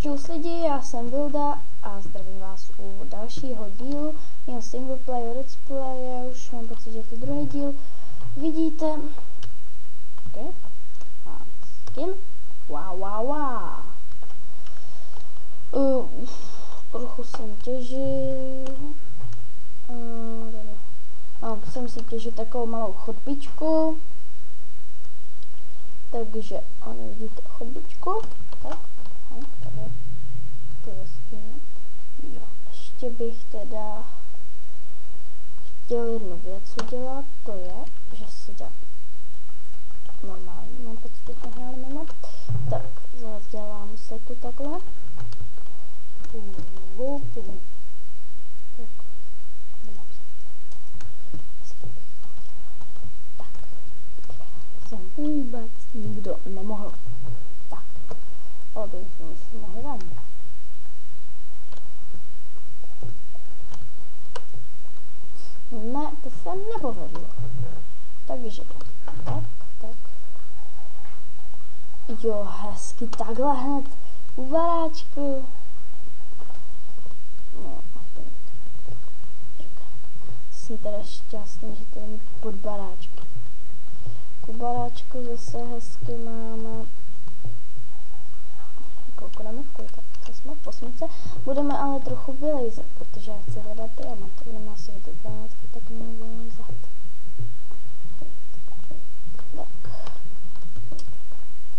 Čus lidi, já jsem Vilda a zdravím vás u dalšího dílu mého single player let's play. Už mám pocit, že to je druhý díl. Vidíte, okay. Mám skin, wow. Trochu jsem těžil, jsem si těžil takovou malou chodbičku, takže ano, vidíte chodbičku, tak. Tady to je skin. Jo, ještě bych teda chtěl jednu věc udělat, to je, že si dám normální, mám pocit, že nehráli mimo. Tak, zadělám se tu takhle. Tak, dám se. Tak, jsem vůbec nikdo nemohl. Ale to jsme si mohli dát. Ne, to se nepovedlo. Takže, tak. Jo, hezky, takhle hned u baráčku. No, jsem teda šťastný, že to je pod baráčky. U baráčku zase hezky máme. Koukneme, co jsme v 8. Budeme ale trochu vylejzat, protože já chci hledat diamant. Budeme asi vidět diamantky, tak nebudeme vylejzat. Tak.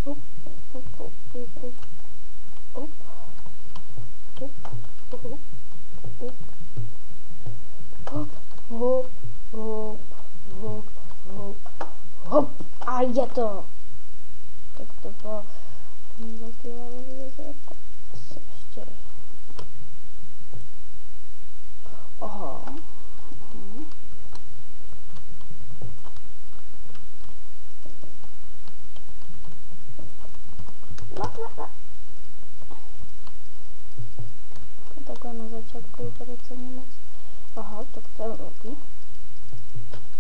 Hop. A je to. Tak to bylo. Velký lavový jezerko. Asi ještě. Aha. No. Takhle na začátku chce moc. Aha, tak to je velký.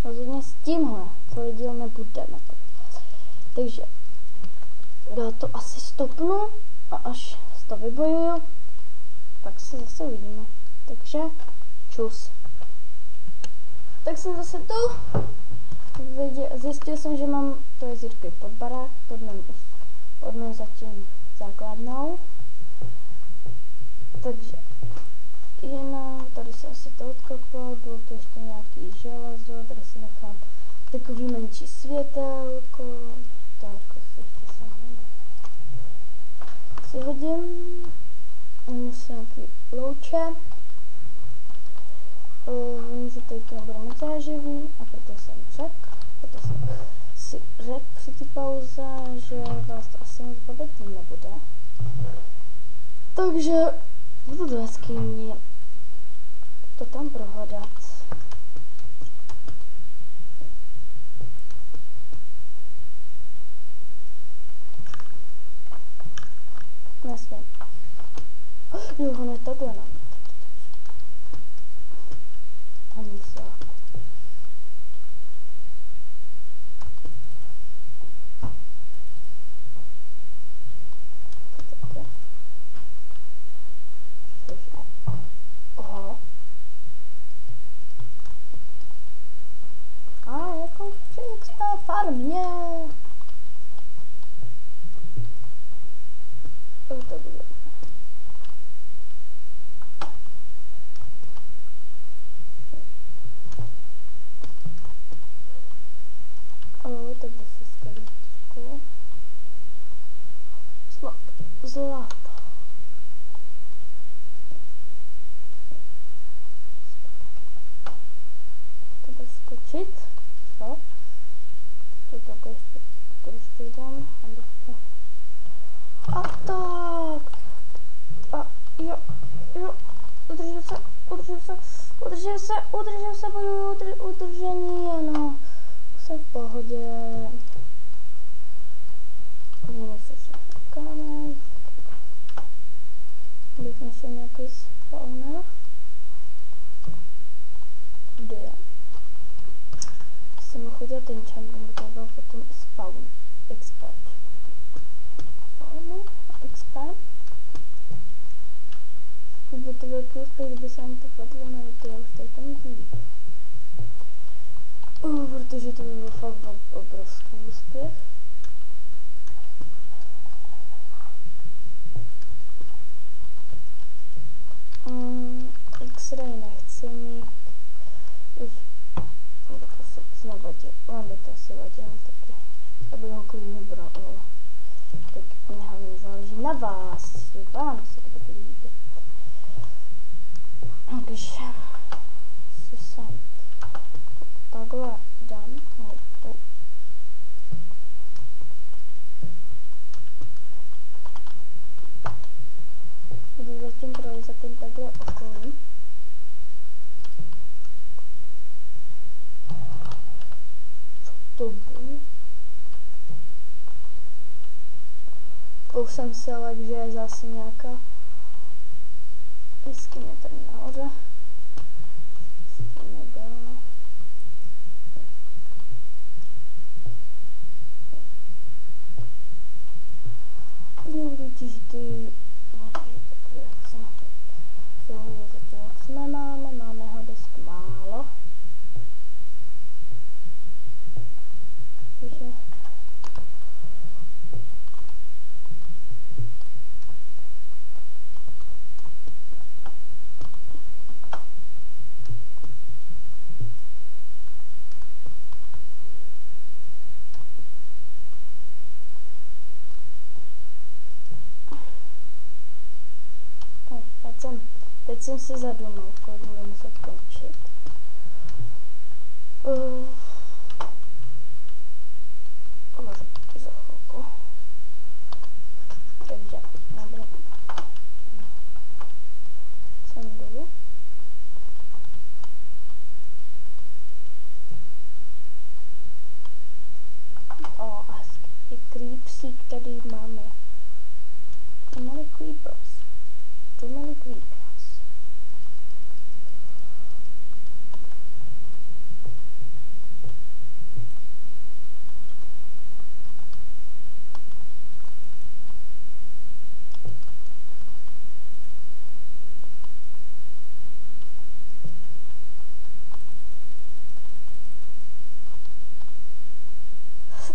Rozhodně s tímhle celý díl nebudeme. Takže já to asi stopnu a až to vybojuju, tak se zase uvidíme. Takže čus. Tak jsem zase tu. Zjistil jsem, že mám to jezírko pod barák, pod mým zatím základnou. Takže jinak, tady se asi to odkopal, bylo to ještě nějaký železo, tady si nechám takový menší světelko. Tak, si hodím, musím nějaký louče, vím, že tady to nebude moc záživný a proto jsem si řekl při té pauze, že vás to asi moc bavit nebude. Takže budu do jeskyně to tam prohledat. Nesmím. Jo, hned takhle na mě. Hanisáku. Aha. A jako při XP farmě. To bude. Tak zase skleničku. Zlato. To bude skočit. Co? To takhle ještě dám. A tak. A jo. Udržím se, bojuju, udržení, ano. Jsem v pohodě. Budeme se všechno kámen. Bych našel nějaký spawner. Kde je? Jsem mohl udělat ten enchantment, to byl potom spawn expert. Farmu expert. to velký úspěch, kdyby se vám to povedlo najít, já už tady to nic nevidím. Protože to by byl fakt obrovský úspěch. X-ray nechci mít. By to se nevadilo, on by to asi vadilo taky. Aby ho klidně bral. Tak mě hlavně záleží na vás, že vám se to bude líbit. Takže si sem takhle dám houbu. Budu zatím prolezat ten takhle okolí. Co to bylo? Už jsem si ale, že je zase nějaká jeskyně tady nahoře. To nebylo. Nebudu těžitý. Tohle zatím moc nemáme, máme ho dost málo. Takže teď jsem si zadumal, kolik budu muset končit. Uvařím taky za chvilku. Takže nebudu sem dolů. A hezký creepsík tady máme. Too many creepers. Too many creepers.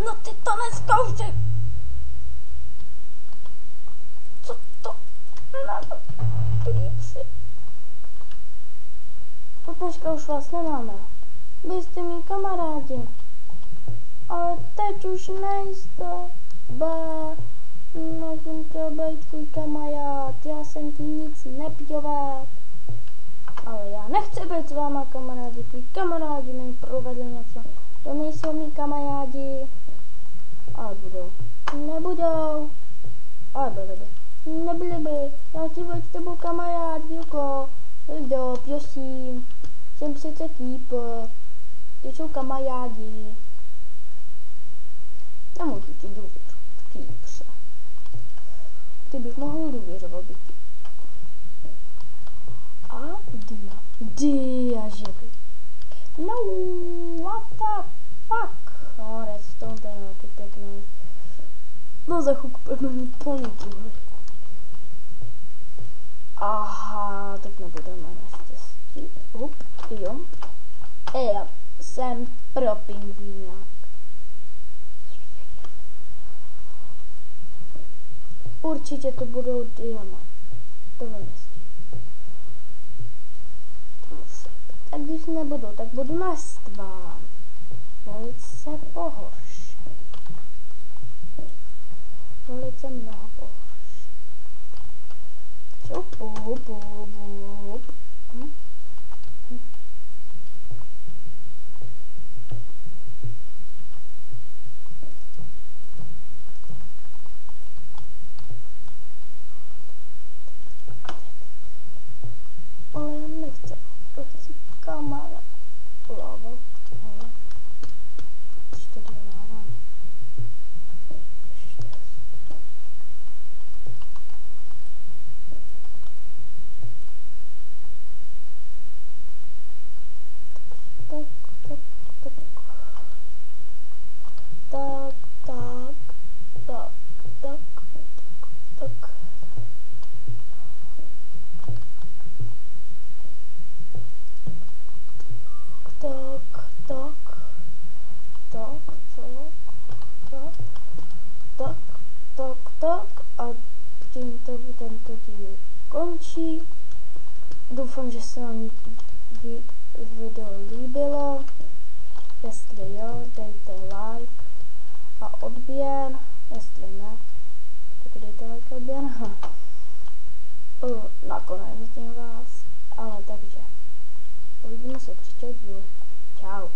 No ty to neskoušej! Co to? Creepsy. Od dneška už vás nemáme. Byste mý kamarádi. Ale teď už nejste. No jsem chtěl být tvůj kamarád. Já jsem ti nic nepěvět. Ale já nechci být s váma kamarádi. Tví kamarádi mi provedli něco. To nejsou mý kamarádi. Ale budou. Nebudou. Ale byli by. Nebyli by. Já chci být s tebou kamarád, Vilko. Vildo, prosím. Jsem přece creeper. Ty jsou kamarádi. Nemůžu ti důvěřovat, creepře. Ty bych mohl důvěřovat, bych ti. A dia, že by. No, what the fuck? No, redstone, ten je taky pěkný. No, za chvilku budeme mít plný truhly. Aha, tak nebudeme naštěstí. Jo. Já jsem pro pingvíňák. Určitě to budou diamanty. To vymyslím. A když nebudou, tak budu nastván. Velice pohoršen. Velice mnoho pohoršen. Ale já nechci kamera. Láva. Už tady je láva. Tak a tímto tento díl končí. Doufám, že se vám video líbilo. Jestli jo, dejte like a odběr. Jestli ne, tak dejte like a odběr. Nakonec vás. Ale takže uvidíme se příští díl. Čau.